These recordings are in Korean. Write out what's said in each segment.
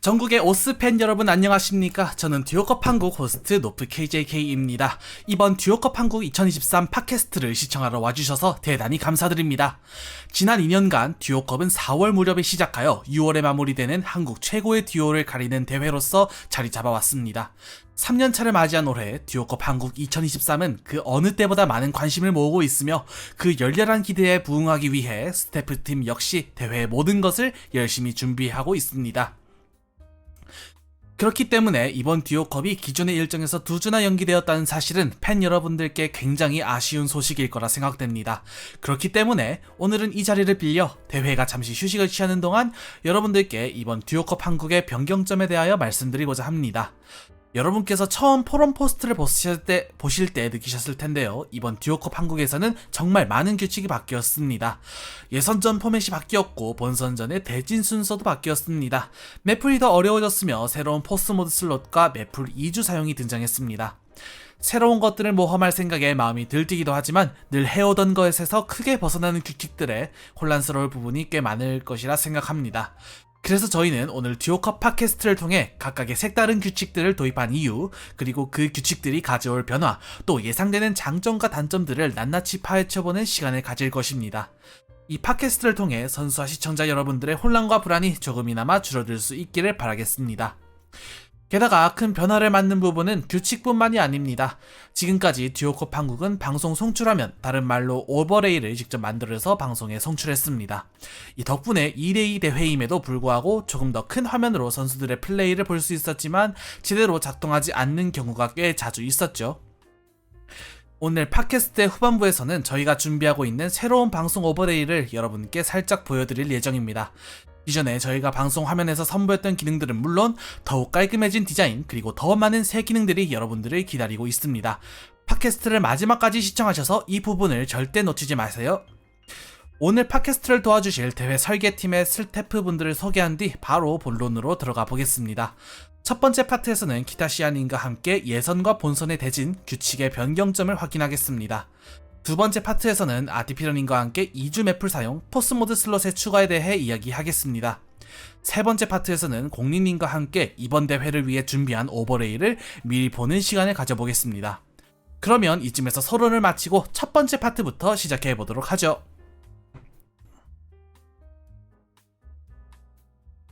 전국의 오스팬 여러분 안녕하십니까? 저는 듀오컵 한국 호스트 노프 KJK입니다. 이번 듀오컵 한국 2023 팟캐스트를 시청하러 와주셔서 대단히 감사드립니다. 지난 2년간 듀오컵은 4월 무렵에 시작하여 6월에 마무리되는 한국 최고의 듀오를 가리는 대회로서 자리 잡아왔습니다. 3년차를 맞이한 올해 듀오컵 한국 2023은 그 어느 때보다 많은 관심을 모으고 있으며 그 열렬한 기대에 부응하기 위해 스태프팀 역시 대회의 모든 것을 열심히 준비하고 있습니다. 그렇기 때문에 이번 듀오컵이 기존의 일정에서 2주나 연기되었다는 사실은 팬 여러분들께 굉장히 아쉬운 소식일 거라 생각됩니다. 그렇기 때문에 오늘은 이 자리를 빌려 대회가 잠시 휴식을 취하는 동안 여러분들께 이번 듀오컵 한국의 변경점에 대하여 말씀드리고자 합니다. 여러분께서 처음 포럼 포스트를 보실 때 느끼셨을 텐데요. 이번 듀오컵 한국에서는 정말 많은 규칙이 바뀌었습니다. 예선전 포맷이 바뀌었고 본선전의 대진 순서도 바뀌었습니다. 맵풀이 더 어려워졌으며 새로운 포스 모드 슬롯과 맵풀 2주 사용이 등장했습니다. 새로운 것들을 모험할 생각에 마음이 들뜨기도 하지만 늘 해오던 것에서 크게 벗어나는 규칙들에 혼란스러울 부분이 꽤 많을 것이라 생각합니다. 그래서 저희는 오늘 듀오컵 팟캐스트를 통해 각각의 색다른 규칙들을 도입한 이유, 그리고 그 규칙들이 가져올 변화, 또 예상되는 장점과 단점들을 낱낱이 파헤쳐보는 시간을 가질 것입니다. 이 팟캐스트를 통해 선수와 시청자 여러분들의 혼란과 불안이 조금이나마 줄어들 수 있기를 바라겠습니다. 게다가 큰 변화를 맞는 부분은 규칙뿐만이 아닙니다. 지금까지 듀오컵 한국은 방송 송출하면 다른 말로 오버레이를 직접 만들어서 방송에 송출했습니다. 이 덕분에 2대2 대회임에도 불구하고 조금 더 큰 화면으로 선수들의 플레이를 볼 수 있었지만 제대로 작동하지 않는 경우가 꽤 자주 있었죠. 오늘 팟캐스트의 후반부에서는 저희가 준비하고 있는 새로운 방송 오버레이를 여러분께 살짝 보여드릴 예정입니다. 이전에 저희가 방송 화면에서 선보였던 기능들은 물론 더욱 깔끔해진 디자인, 그리고 더 많은 새 기능들이 여러분들을 기다리고 있습니다. 팟캐스트를 마지막까지 시청하셔서 이 부분을 절대 놓치지 마세요. 오늘 팟캐스트를 도와주실 대회 설계팀의 스태프분들을 소개한 뒤 바로 본론으로 들어가 보겠습니다. 첫 번째 파트에서는 키타시아님과 함께 예선과 본선의 대진, 규칙의 변경점을 확인하겠습니다. 두 번째 파트에서는 아티피러님과 함께 2주 맵풀 사용, 포스모드 슬롯의 추가에 대해 이야기하겠습니다. 세 번째 파트에서는 공리님과 함께 이번 대회를 위해 준비한 오버레이를 미리 보는 시간을 가져보겠습니다. 그러면 이쯤에서 서론을 마치고 첫 번째 파트부터 시작해보도록 하죠.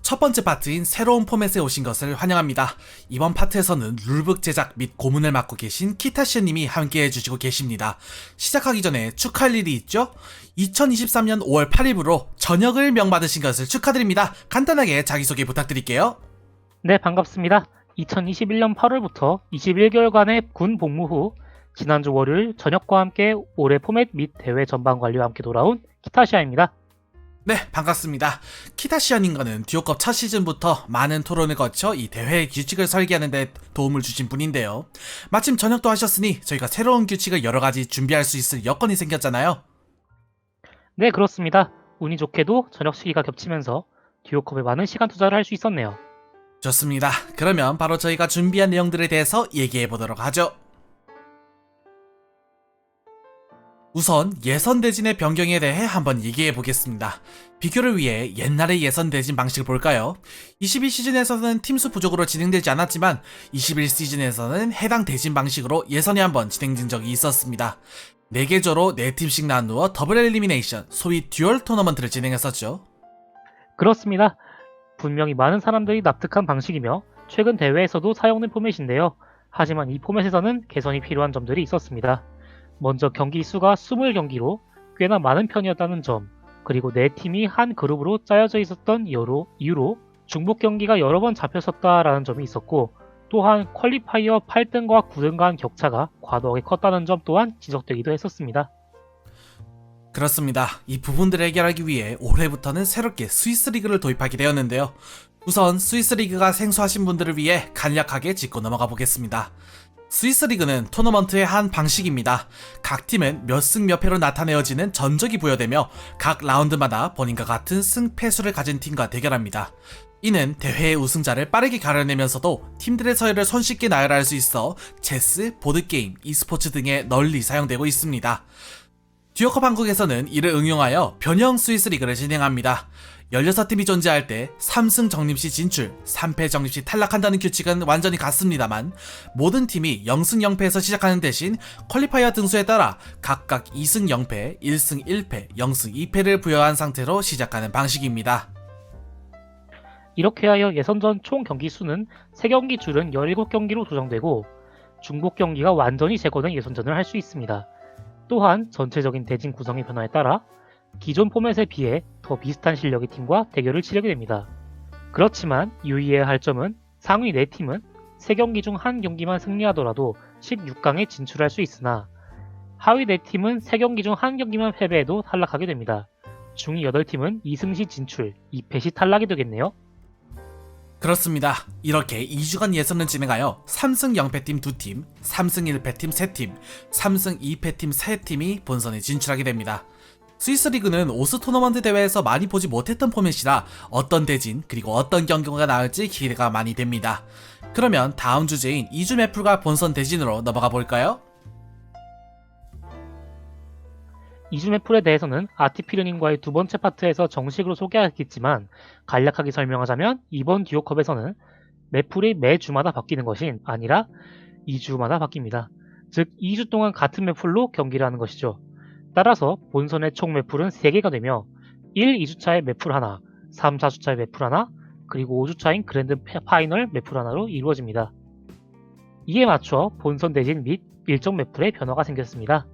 첫 번째 파트인 새로운 포맷에 오신 것을 환영합니다. 이번 파트에서는 룰북 제작 및 고문을 맡고 계신 키타시아님이 함께 해주시고 계십니다. 시작하기 전에 축하할 일이 있죠? 2023년 5월 8일부로 전역을 명받으신 것을 축하드립니다. 간단하게 자기소개 부탁드릴게요. 네, 반갑습니다. 2021년 8월부터 21개월간의 군 복무 후 지난주 월요일 저녁과 함께 올해 포맷 및 대회 전반 관리와 함께 돌아온 키타시아입니다. 네, 반갑습니다. 키타시아님과는 듀오컵 첫 시즌부터 많은 토론을 거쳐 이 대회의 규칙을 설계하는 데 도움을 주신 분인데요. 마침 전역도 하셨으니 저희가 새로운 규칙을 여러가지 준비할 수 있을 여건이 생겼잖아요. 네, 그렇습니다. 운이 좋게도 저녁 시기가 겹치면서 듀오컵에 많은 시간 투자를 할 수 있었네요. 좋습니다. 그러면 바로 저희가 준비한 내용들에 대해서 얘기해보도록 하죠. 우선 예선 대진의 변경에 대해 한번 얘기해 보겠습니다. 비교를 위해 옛날의 예선 대진 방식을 볼까요? 22시즌에서는 팀수 부족으로 진행되지 않았지만 21시즌에서는 해당 대진 방식으로 예선이 한번 진행된 적이 있었습니다. 4개조로 4팀씩 나누어 더블 엘리미네이션, 소위 듀얼 토너먼트를 진행했었죠. 그렇습니다. 분명히 많은 사람들이 납득한 방식이며 최근 대회에서도 사용된 포맷인데요. 하지만 이 포맷에서는 개선이 필요한 점들이 있었습니다. 먼저 경기 수가 20경기로 꽤나 많은 편이었다는 점, 그리고 4팀이 한 그룹으로 짜여져 있었던 이유로 중복 경기가 여러 번 잡혔었다라는 점이 있었고, 또한 퀄리파이어 8등과 9등 간 격차가 과도하게 컸다는 점 또한 지적되기도 했었습니다. 그렇습니다. 이 부분들을 해결하기 위해 올해부터는 새롭게 스위스 리그를 도입하게 되었는데요. 우선 스위스 리그가 생소하신 분들을 위해 간략하게 짚고 넘어가 보겠습니다. 스위스 리그는 토너먼트의 한 방식입니다. 각 팀은 몇 승 몇 패로 나타내어지는 전적이 부여되며 각 라운드마다 본인과 같은 승패수를 가진 팀과 대결합니다. 이는 대회의 우승자를 빠르게 가려내면서도 팀들의 서열을 손쉽게 나열할 수 있어 체스, 보드게임, e스포츠 등에 널리 사용되고 있습니다. 듀오컵 한국에서는 이를 응용하여 변형 스위스 리그를 진행합니다. 16팀이 존재할 때 3승 정립시 진출, 3패 정립시 탈락한다는 규칙은 완전히 같습니다만 모든 팀이 0승 0패에서 시작하는 대신 퀄리파이어 등수에 따라 각각 2승 0패, 1승 1패, 0승 2패를 부여한 상태로 시작하는 방식입니다. 이렇게 하여 예선전 총 경기 수는 3경기 줄은 17경기로 조정되고 중복 경기가 완전히 제거된 예선전을 할 수 있습니다. 또한 전체적인 대진 구성의 변화에 따라 기존 포맷에 비해 더 비슷한 실력의 팀과 대결을 치르게 됩니다. 그렇지만 유의해야 할 점은 상위 4팀은 3경기 중 1경기만 승리하더라도 16강에 진출할 수 있으나 하위 4팀은 3경기 중 1경기만 패배해도 탈락하게 됩니다. 중위 8팀은 2승 시 진출, 2패 시 탈락이 되겠네요. 그렇습니다. 이렇게 2주간 예선을 진행하여 3승 0패팀 2팀, 3승 1패팀 3팀, 3승 2패팀 3팀이 본선에 진출하게 됩니다. 스위스 리그는 오스 토너먼트 대회에서 많이 보지 못했던 포맷이라 어떤 대진 그리고 어떤 경기가 나올지 기대가 많이 됩니다. 그러면 다음 주제인 2주 매풀과 본선 대진으로 넘어가 볼까요? 이주메풀에 대해서는 아티피르님과의 두 번째 파트에서 정식으로 소개하겠지만 간략하게 설명하자면 이번 듀오컵에서는 매풀이 매주마다 바뀌는 것이 아니라 2주마다 바뀝니다. 즉 2주 동안 같은 매풀로 경기를 하는 것이죠. 따라서 본선의 총 매풀은 3개가 되며 1, 2주차의 매풀 하나, 3, 4주차의 매풀 하나, 그리고 5주차인 그랜드 파이널 매풀 하나로 이루어집니다. 이에 맞춰 본선 대진 및 일정 매풀의 변화가 생겼습니다.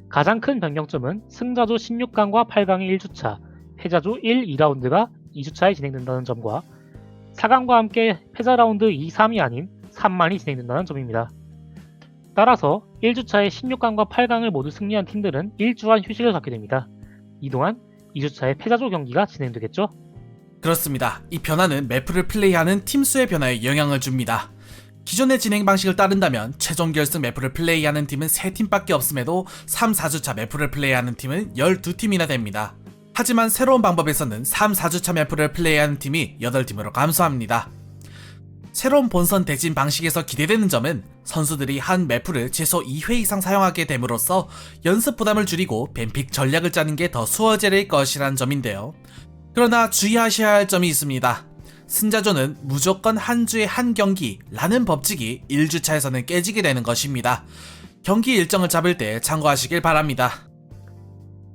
가장 큰 변경점은 승자조 16강과 8강의 1주차, 패자조 1, 2라운드가 2주차에 진행된다는 점과 4강과 함께 패자 라운드 2, 3이 아닌 3만이 진행된다는 점입니다. 따라서 1주차에 16강과 8강을 모두 승리한 팀들은 1주간 휴식을 갖게 됩니다. 이동안 2주차에 패자조 경기가 진행되겠죠? 그렇습니다. 이 변화는 매풀을 플레이하는 팀 수의 변화에 영향을 줍니다. 기존의 진행 방식을 따른다면 최종 결승 매풀을 플레이하는 팀은 3팀밖에 없음에도 3, 4주차 매풀을 플레이하는 팀은 12팀이나 됩니다. 하지만 새로운 방법에서는 3, 4주차 매풀을 플레이하는 팀이 8팀으로 감소합니다. 새로운 본선 대진 방식에서 기대되는 점은 선수들이 한 매풀을 최소 2회 이상 사용하게 됨으로써 연습 부담을 줄이고 뱀픽 전략을 짜는 게 더 수월해질 것이란 점인데요. 그러나 주의하셔야 할 점이 있습니다. 승자조는 무조건 한 주에 한 경기라는 법칙이 1주차에서는 깨지게 되는 것입니다. 경기 일정을 잡을 때 참고하시길 바랍니다.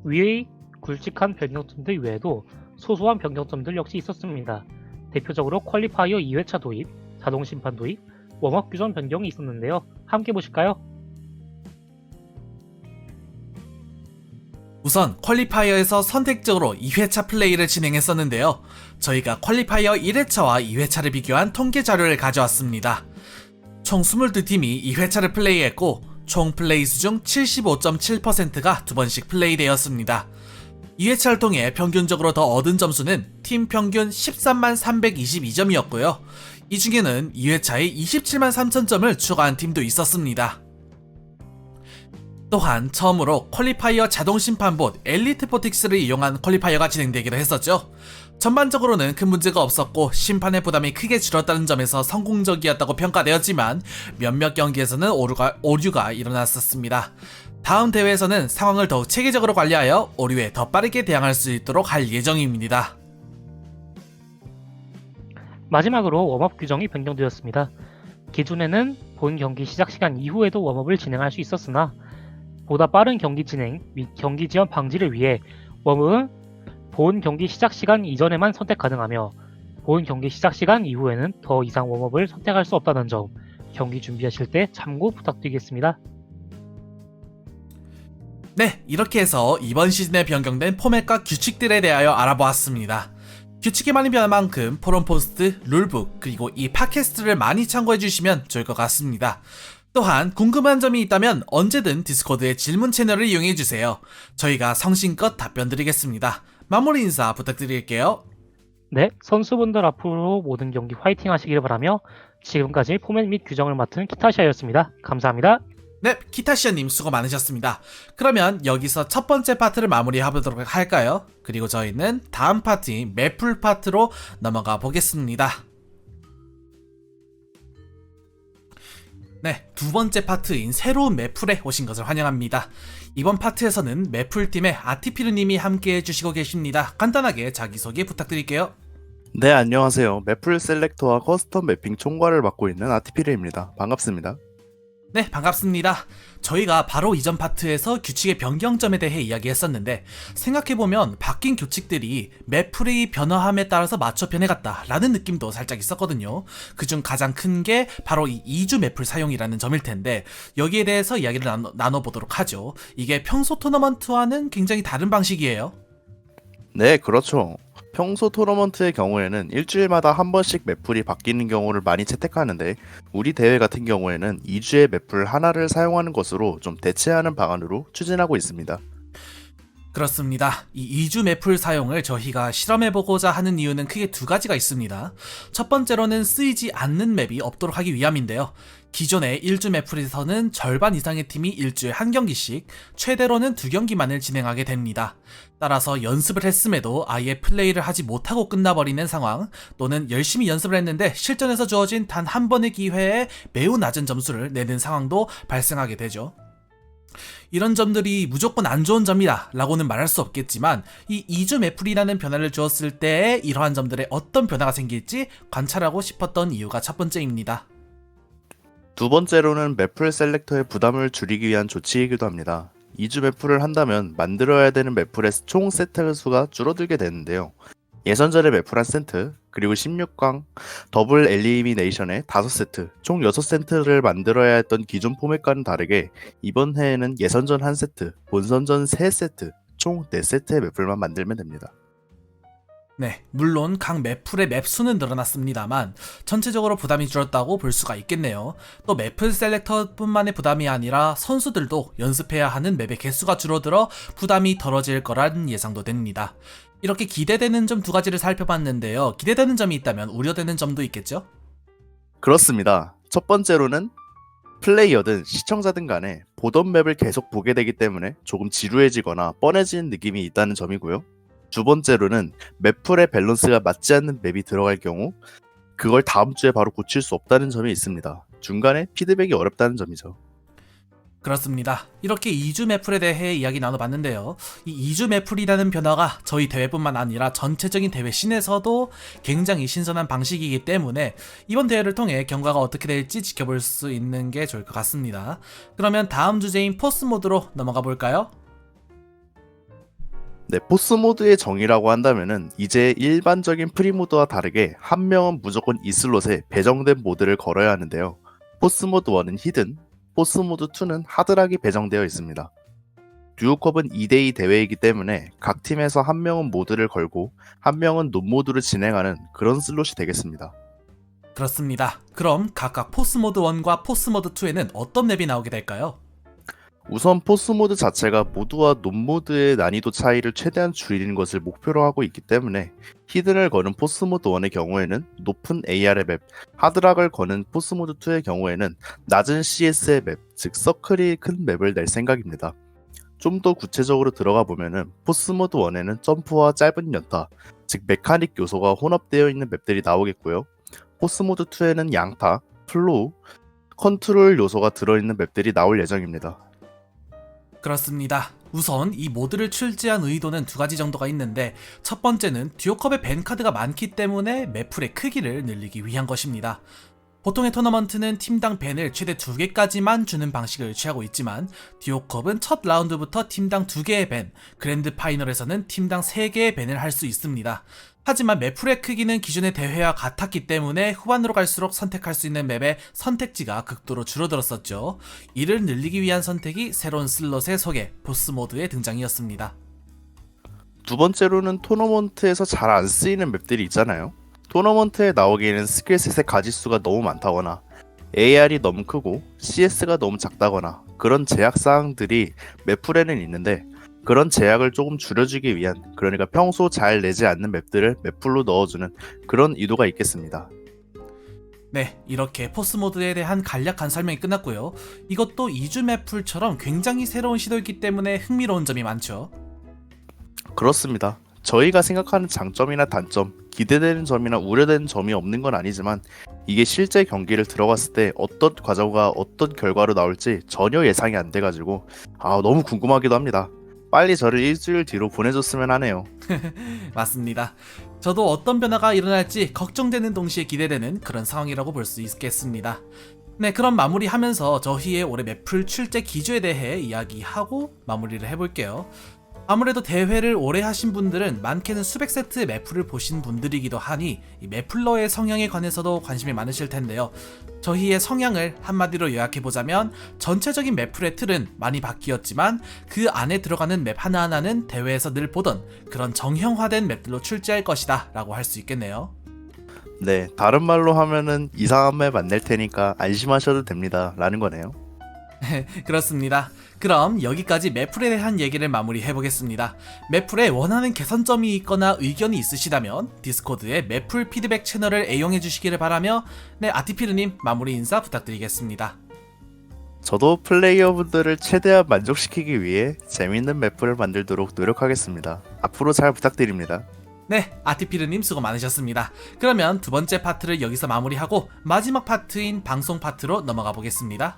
위의 굵직한 변경점들 외에도 소소한 변경점들 역시 있었습니다. 대표적으로 퀄리파이어 2회차 도입, 자동 심판 도입, 웜업 규정 변경이 있었는데요. 함께 보실까요? 우선 퀄리파이어에서 선택적으로 2회차 플레이를 진행했었는데요. 저희가 퀄리파이어 1회차와 2회차를 비교한 통계 자료를 가져왔습니다. 총 22팀이 2회차를 플레이했고 총 플레이 수 중 75.7%가 2번씩 플레이되었습니다. 2회차를 통해 평균적으로 더 얻은 점수는 팀 평균 13만 322점이었고요. 이 중에는 2회차에 27만 3000점을 추가한 팀도 있었습니다. 또한 처음으로 퀄리파이어 자동 심판봇 엘리트 포틱스를 이용한 퀄리파이어가 진행되기도 했었죠. 전반적으로는 큰 문제가 없었고 심판의 부담이 크게 줄었다는 점에서 성공적이었다고 평가되었지만 몇몇 경기에서는 오류가 일어났었습니다. 다음 대회에서는 상황을 더욱 체계적으로 관리하여 오류에 더 빠르게 대응할 수 있도록 할 예정입니다. 마지막으로 웜업 규정이 변경되었습니다. 기존에는 본 경기 시작 시간 이후에도 웜업을 진행할 수 있었으나 보다 빠른 경기 진행 및 경기 지연 방지를 위해 웜업은 본 경기 시작 시간 이전에만 선택 가능하며 본 경기 시작 시간 이후에는 더 이상 웜업을 선택할 수 없다는 점 경기 준비하실 때 참고 부탁드리겠습니다. 네, 이렇게 해서 이번 시즌에 변경된 포맷과 규칙들에 대하여 알아보았습니다. 규칙이 많이 변한 만큼 포럼 포스트, 룰북, 그리고 이 팟캐스트를 많이 참고해주시면 좋을 것 같습니다. 또한 궁금한 점이 있다면 언제든 디스코드의 질문 채널을 이용해주세요. 저희가 성심껏 답변 드리겠습니다. 마무리 인사 부탁드릴게요. 네, 선수분들 앞으로 모든 경기 화이팅 하시길 바라며 지금까지 포맷 및 규정을 맡은 키타시아였습니다. 감사합니다. 네, 키타시아님 수고 많으셨습니다. 그러면 여기서 첫 번째 파트를 마무리해보도록 할까요? 그리고 저희는 다음 파트인 매풀 파트로 넘어가 보겠습니다. 네, 두 번째 파트인 새로운 맵풀에 오신 것을 환영합니다. 이번 파트에서는 맵풀팀의 아티피르님이 함께 해주시고 계십니다. 간단하게 자기소개 부탁드릴게요. 네, 안녕하세요. 맵풀 셀렉터와 커스텀 매핑 총괄을 맡고 있는 아티피르입니다. 반갑습니다. 네, 반갑습니다. 저희가 바로 이전 파트에서 규칙의 변경점에 대해 이야기했었는데 생각해보면 바뀐 규칙들이 맵풀의 변화함에 따라서 맞춰 변해갔다 라는 느낌도 살짝 있었거든요. 그중 가장 큰 게 바로 이 2주 맵풀 사용이라는 점일 텐데 여기에 대해서 이야기를 나눠보도록 하죠. 이게 평소 토너먼트와는 굉장히 다른 방식이에요. 네, 그렇죠. 평소 토너먼트의 경우에는 일주일마다 한 번씩 맵풀이 바뀌는 경우를 많이 채택하는데 우리 대회 같은 경우에는 2주의 맵풀 하나를 사용하는 것으로 좀 대체하는 방안으로 추진하고 있습니다. 그렇습니다. 이 2주 맵풀 사용을 저희가 실험해보고자 하는 이유는 크게 두 가지가 있습니다. 첫 번째로는 쓰이지 않는 맵이 없도록 하기 위함인데요. 기존의 1주 맵풀에서는 절반 이상의 팀이 일주에 한 경기씩, 최대로는 2경기만을 진행하게 됩니다. 따라서 연습을 했음에도 아예 플레이를 하지 못하고 끝나버리는 상황, 또는 열심히 연습을 했는데 실전에서 주어진 단 한 번의 기회에 매우 낮은 점수를 내는 상황도 발생하게 되죠. 이런 점들이 무조건 안 좋은 점이다 라고는 말할 수 없겠지만 이 2주 맵풀이라는 변화를 주었을 때 이러한 점들에 어떤 변화가 생길지 관찰하고 싶었던 이유가 첫 번째입니다. 두 번째로는 맵풀 셀렉터의 부담을 줄이기 위한 조치이기도 합니다. 2주 맵풀을 한다면 만들어야 되는 맵풀의 총 세트 수가 줄어들게 되는데요. 예선전의 맵풀 한 세트, 그리고 16강 더블 엘리미네이션의 5세트, 총 6세트를 만들어야 했던 기존 포맷과는 다르게 이번 해에는 예선전 한 세트, 본선전 3세트, 총 4세트의 맵풀만 만들면 됩니다. 네, 물론 각 맵풀의 맵 수는 늘어났습니다만 전체적으로 부담이 줄었다고 볼 수가 있겠네요. 또 맵풀 셀렉터뿐만의 부담이 아니라 선수들도 연습해야 하는 맵의 개수가 줄어들어 부담이 덜어질 거란 예상도 됩니다. 이렇게 기대되는 점 두 가지를 살펴봤는데요. 기대되는 점이 있다면 우려되는 점도 있겠죠? 그렇습니다. 첫 번째로는 플레이어든 시청자든 간에 보던 맵을 계속 보게 되기 때문에 조금 지루해지거나 뻔해지는 느낌이 있다는 점이고요. 두 번째로는 맵풀의 밸런스가 맞지 않는 맵이 들어갈 경우 그걸 다음 주에 바로 고칠 수 없다는 점이 있습니다. 중간에 피드백이 어렵다는 점이죠. 그렇습니다. 이렇게 2주 맵풀에 대해 이야기 나눠봤는데요. 이 2주 맵풀이라는 변화가 저희 대회뿐만 아니라 전체적인 대회 씬에서도 굉장히 신선한 방식이기 때문에 이번 대회를 통해 경과가 어떻게 될지 지켜볼 수 있는 게 좋을 것 같습니다. 그러면 다음 주제인 포스 모드로 넘어가 볼까요? 네, 포스 모드의 정의라고 한다면은 이제 일반적인 프리 모드와 다르게 한 명은 무조건 이 슬롯에 배정된 모드를 걸어야 하는데요. 포스 모드 1은 히든, 포스 모드 2는 하드락이 배정되어 있습니다. 듀오컵은 2대2 대회이기 때문에 각 팀에서 한 명은 모드를 걸고 한 명은 논 모드를 진행하는 그런 슬롯이 되겠습니다. 그렇습니다. 그럼 각각 포스 모드 1과 포스 모드 2에는 어떤 맵이 나오게 될까요? 우선 포스 모드 자체가 모드와 논 모드의 난이도 차이를 최대한 줄이는 것을 목표로 하고 있기 때문에 히든을 거는 포스 모드 1의 경우에는 높은 AR의 맵, 하드락을 거는 포스 모드 2의 경우에는 낮은 CS의 맵, 즉 서클이 큰 맵을 낼 생각입니다. 좀 더 구체적으로 들어가 보면은 포스 모드 1에는 점프와 짧은 연타, 즉 메카닉 요소가 혼합되어 있는 맵들이 나오겠고요. 포스 모드 2에는 양타, 플로우, 컨트롤 요소가 들어있는 맵들이 나올 예정입니다. 그렇습니다. 우선 이 모드를 출시한 의도는 두 가지 정도가 있는데 첫 번째는 듀오컵의 밴 카드가 많기 때문에 맵풀의 크기를 늘리기 위한 것입니다. 보통의 토너먼트는 팀당 밴을 최대 2개까지만 주는 방식을 취하고 있지만 듀오컵은 첫 라운드부터 팀당 2개의 밴, 그랜드 파이널에서는 팀당 3개의 밴을 할 수 있습니다. 하지만 맵풀의 크기는 기존의 대회와 같았기 때문에 후반으로 갈수록 선택할 수 있는 맵의 선택지가 극도로 줄어들었었죠. 이를 늘리기 위한 선택이 새로운 슬롯의 소개, 보스 모드의 등장이었습니다. 두 번째로는 토너먼트에서 잘 안 쓰이는 맵들이 있잖아요. 토너먼트에 나오기에는 스킬셋의 가지수가 너무 많다거나 AR이 너무 크고 CS가 너무 작다거나 그런 제약사항들이 맵풀에는 있는데 그런 제약을 조금 줄여주기 위한, 그러니까 평소 잘 내지 않는 맵들을 맵풀로 넣어주는 그런 의도가 있겠습니다. 네, 이렇게 포스 모드에 대한 간략한 설명이 끝났고요. 이것도 2주 맵풀처럼 굉장히 새로운 시도이기 때문에 흥미로운 점이 많죠. 그렇습니다. 저희가 생각하는 장점이나 단점, 기대되는 점이나 우려되는 점이 없는 건 아니지만 이게 실제 경기를 들어갔을 때 어떤 과정과 어떤 결과로 나올지 전혀 예상이 안 돼가지고 너무 궁금하기도 합니다. 빨리 저를 일주일 뒤로 보내줬으면 하네요. 맞습니다. 저도 어떤 변화가 일어날지 걱정되는 동시에 기대되는 그런 상황이라고 볼 수 있겠습니다. 네, 그럼 마무리하면서 저희의 올해 매풀 출제 기조에 대해 이야기하고 마무리를 해볼게요. 아무래도 대회를 오래 하신 분들은 많게는 수백 세트의 매풀을 보신 분들이기도 하니 이 매풀러의 성향에 관해서도 관심이 많으실 텐데요. 저희의 성향을 한마디로 요약해보자면 전체적인 매풀의 틀은 많이 바뀌었지만 그 안에 들어가는 맵 하나하나는 대회에서 늘 보던 그런 정형화된 맵들로 출제할 것이다 라고 할 수 있겠네요. 네, 다른 말로 하면은 이상한 맵 안 낼 테니까 안심하셔도 됩니다 라는 거네요. 그렇습니다. 그럼 여기까지 매풀에 대한 얘기를 마무리해보겠습니다. 매풀에 원하는 개선점이 있거나 의견이 있으시다면 디스코드의 매풀 피드백 채널을 애용해주시기를 바라며 네, 아티피르님 마무리 인사 부탁드리겠습니다. 저도 플레이어분들을 최대한 만족시키기 위해 재밌는 매풀을 만들도록 노력하겠습니다. 앞으로 잘 부탁드립니다. 네, 아티피르님 수고 많으셨습니다. 그러면 두 번째 파트를 여기서 마무리하고 마지막 파트인 방송 파트로 넘어가 보겠습니다.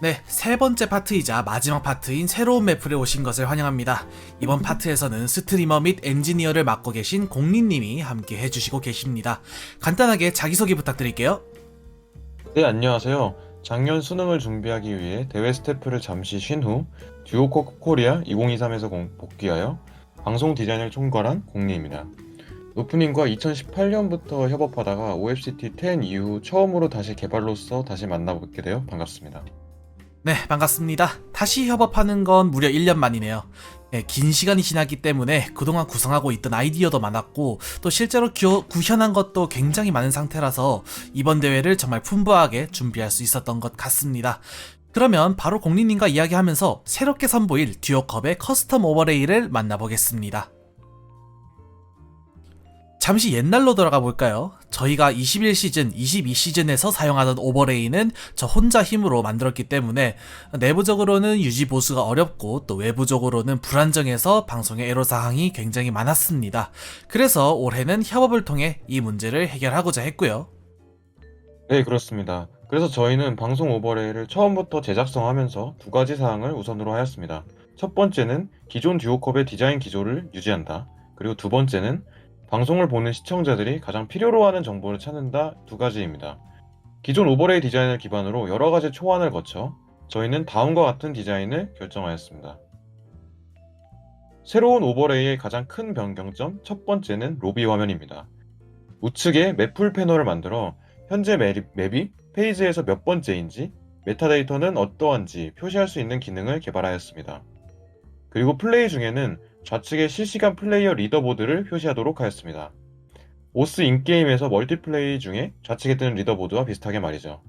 네, 세 번째 파트이자 마지막 파트인 새로운 매풀에 오신 것을 환영합니다. 이번 파트에서는 스트리머 및 엔지니어를 맡고 계신 공리님이 함께 해주시고 계십니다. 간단하게 자기소개 부탁드릴게요. 네, 안녕하세요. 작년 수능을 준비하기 위해 대회 스태프를 잠시 쉰 후 듀오코 코리아 2023에서 복귀하여 방송 디자인을 총괄한 공리입니다. 오프닝과 2018년부터 협업하다가 OFCT 10 이후 처음으로 다시 개발로서 다시 만나뵙게 되어 반갑습니다. 네, 반갑습니다. 다시 협업하는 건 무려 1년 만이네요. 네, 긴 시간이 지났기 때문에 그동안 구상하고 있던 아이디어도 많았고 또 실제로 구현한 것도 굉장히 많은 상태라서 이번 대회를 정말 풍부하게 준비할 수 있었던 것 같습니다. 그러면 바로 공리님과 이야기하면서 새롭게 선보일 듀오컵의 커스텀 오버레이를 만나보겠습니다. 잠시 옛날로 돌아가 볼까요? 저희가 21시즌, 22시즌에서 사용하던 오버레이는 저 혼자 힘으로 만들었기 때문에 내부적으로는 유지 보수가 어렵고 또 외부적으로는 불안정해서 방송의 애로사항이 굉장히 많았습니다. 그래서 올해는 협업을 통해 이 문제를 해결하고자 했고요. 네, 그렇습니다. 그래서 저희는 방송 오버레이를 처음부터 제작성하면서 두 가지 사항을 우선으로 하였습니다. 첫 번째는 기존 듀오컵의 디자인 기조를 유지한다. 그리고 두 번째는 방송을 보는 시청자들이 가장 필요로 하는 정보를 찾는다, 두 가지입니다. 기존 오버레이 디자인을 기반으로 여러 가지 초안을 거쳐 저희는 다음과 같은 디자인을 결정하였습니다. 새로운 오버레이의 가장 큰 변경점 첫 번째는 로비 화면입니다. 우측에 매풀 패널을 만들어 현재 맵이 페이지에서 몇 번째인지, 메타데이터는 어떠한지 표시할 수 있는 기능을 개발하였습니다. 그리고 플레이 중에는 좌측에 실시간 플레이어 리더보드를 표시하도록 하였습니다. 오스 인게임에서 멀티플레이 중에 좌측에 뜨는 리더보드와 비슷하게 말이죠.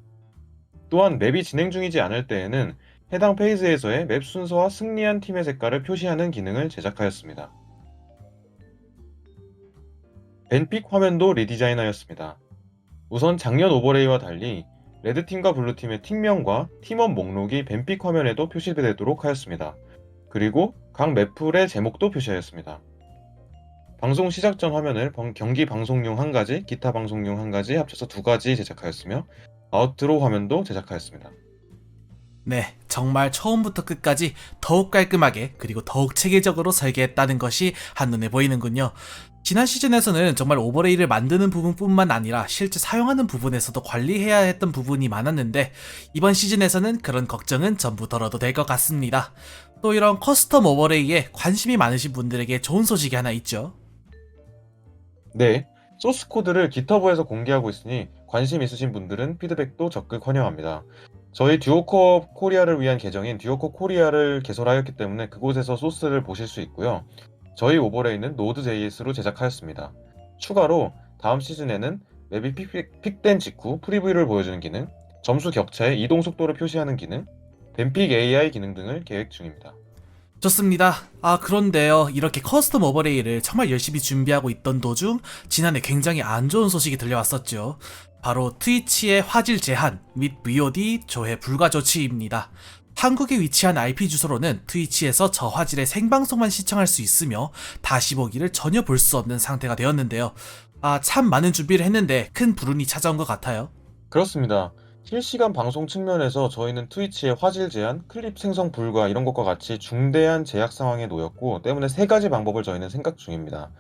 또한 맵이 진행 중이지 않을 때에는 해당 페이지에서의 맵 순서와 승리한 팀의 색깔을 표시하는 기능을 제작하였습니다. 벤픽 화면도 리디자인하였습니다. 우선 작년 오버레이와 달리 레드팀과 블루팀의 팀명과 팀원 목록이 벤픽 화면에도 표시되도록 하였습니다. 그리고 각 매풀의 제목도 표시하였습니다. 방송 시작 전 화면을 경기 방송용 1가지, 기타 방송용 1가지 합쳐서 2가지 제작하였으며 아웃트로 화면도 제작하였습니다. 네, 정말 처음부터 끝까지 더욱 깔끔하게 그리고 더욱 체계적으로 설계했다는 것이 한눈에 보이는군요. 지난 시즌에서는 정말 오버레이를 만드는 부분뿐만 아니라 실제 사용하는 부분에서도 관리해야 했던 부분이 많았는데 이번 시즌에서는 그런 걱정은 전부 덜어도 될 것 같습니다. 또 이런 커스텀 오버레이에 관심이 많으신 분들에게 좋은 소식이 하나 있죠. 네, 소스 코드를 기터브에서 공개하고 있으니 관심 있으신 분들은 피드백도 적극 환영합니다. 저희 듀오컵 코리아를 위한 계정인 듀오컵 코리아를 개설하였기 때문에 그곳에서 소스를 보실 수 있고요. 저희 오버레이는 노드.js로 제작하였습니다. 추가로 다음 시즌에는 맵이 픽된 직후 프리뷰를 보여주는 기능, 점수 격차의 이동 속도를 표시하는 기능, 뱀픽 AI 기능 등을 계획 중입니다. 좋습니다. 그런데요, 이렇게 커스텀 오버레이를 정말 열심히 준비하고 있던 도중 지난해 굉장히 안 좋은 소식이 들려왔었죠. 바로 트위치의 화질 제한 및 VOD 조회 불가 조치입니다. 한국에 위치한 IP 주소로는 트위치에서 저화질의 생방송만 시청할 수 있으며 다시 보기를 전혀 볼 수 없는 상태가 되었는데요. 참 많은 준비를 했는데 큰 불운이 찾아온 것 같아요. 그렇습니다. 실시간 방송 측면에서 저희는 트위치의 화질 제한, 클립 생성 불가 이런 것과 같이 중대한 제약 상황에 놓였고 때문에 세 가지 방법을 저희는 생각 중입니다.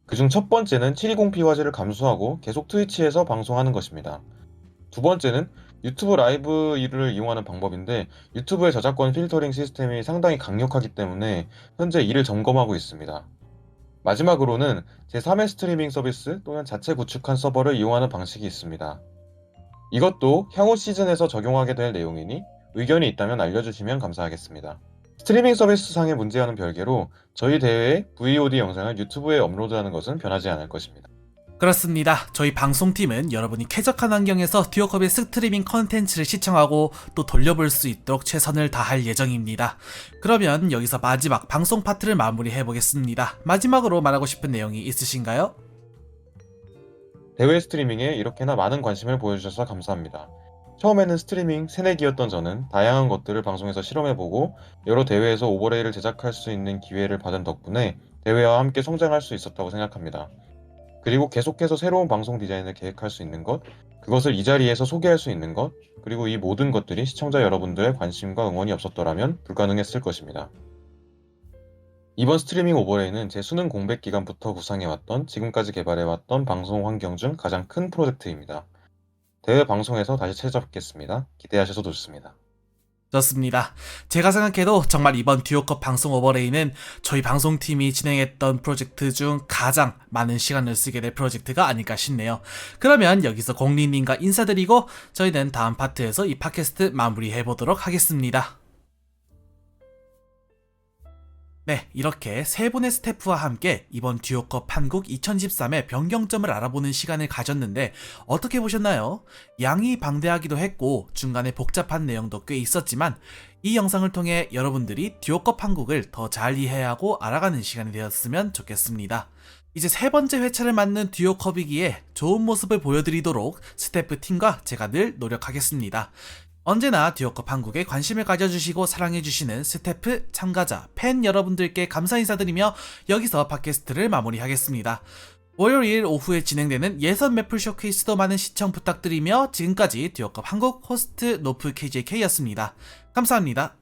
그중 첫 번째는 720p 화질을 감수하고 계속 트위치에서 방송하는 것입니다. 두 번째는 유튜브 라이브를 이용하는 방법인데 유튜브의 저작권 필터링 시스템이 상당히 강력하기 때문에 현재 이를 점검하고 있습니다. 마지막으로는 제3의 스트리밍 서비스 또는 자체 구축한 서버를 이용하는 방식이 있습니다. 이것도 향후 시즌에서 적용하게 될 내용이니 의견이 있다면 알려주시면 감사하겠습니다. 스트리밍 서비스 상의 문제와는 별개로 저희 대회의 VOD 영상을 유튜브에 업로드하는 것은 변하지 않을 것입니다. 그렇습니다. 저희 방송팀은 여러분이 쾌적한 환경에서 듀오컵의 스트리밍 컨텐츠를 시청하고 또 돌려볼 수 있도록 최선을 다할 예정입니다. 그러면 여기서 마지막 방송 파트를 마무리해 보겠습니다. 마지막으로 말하고 싶은 내용이 있으신가요? 대회 스트리밍에 이렇게나 많은 관심을 보여주셔서 감사합니다. 처음에는 스트리밍 새내기였던 저는 다양한 것들을 방송에서 실험해보고 여러 대회에서 오버레이를 제작할 수 있는 기회를 받은 덕분에 대회와 함께 성장할 수 있었다고 생각합니다. 그리고 계속해서 새로운 방송 디자인을 계획할 수 있는 것, 그것을 이 자리에서 소개할 수 있는 것, 그리고 이 모든 것들이 시청자 여러분들의 관심과 응원이 없었더라면 불가능했을 것입니다. 이번 스트리밍 오버레이는 제 수능 공백 기간부터 구상해왔던 지금까지 개발해왔던 방송 환경 중 가장 큰 프로젝트입니다. 대회 방송에서 다시 찾아뵙겠습니다. 기대하셔도 좋습니다. 좋습니다. 제가 생각해도 정말 이번 듀오컵 방송 오버레이는 저희 방송팀이 진행했던 프로젝트 중 가장 많은 시간을 쓰게 될 프로젝트가 아닐까 싶네요. 그러면 여기서 공리님과 인사드리고 저희는 다음 파트에서 이 팟캐스트 마무리해보도록 하겠습니다. 네, 이렇게 세 분의 스태프와 함께 이번 듀오컵 한국 2013의 변경점을 알아보는 시간을 가졌는데 어떻게 보셨나요? 양이 방대하기도 했고 중간에 복잡한 내용도 꽤 있었지만 이 영상을 통해 여러분들이 듀오컵 한국을 더 잘 이해하고 알아가는 시간이 되었으면 좋겠습니다. 이제 세 번째 회차를 맞는 듀오컵이기에 좋은 모습을 보여드리도록 스태프팀과 제가 늘 노력하겠습니다. 언제나 듀오컵 한국에 관심을 가져주시고 사랑해주시는 스태프, 참가자, 팬 여러분들께 감사 인사드리며 여기서 팟캐스트를 마무리하겠습니다. 월요일 오후에 진행되는 예선 매플 쇼케이스도 많은 시청 부탁드리며 지금까지 듀오컵 한국 호스트 노프 KJK였습니다. 감사합니다.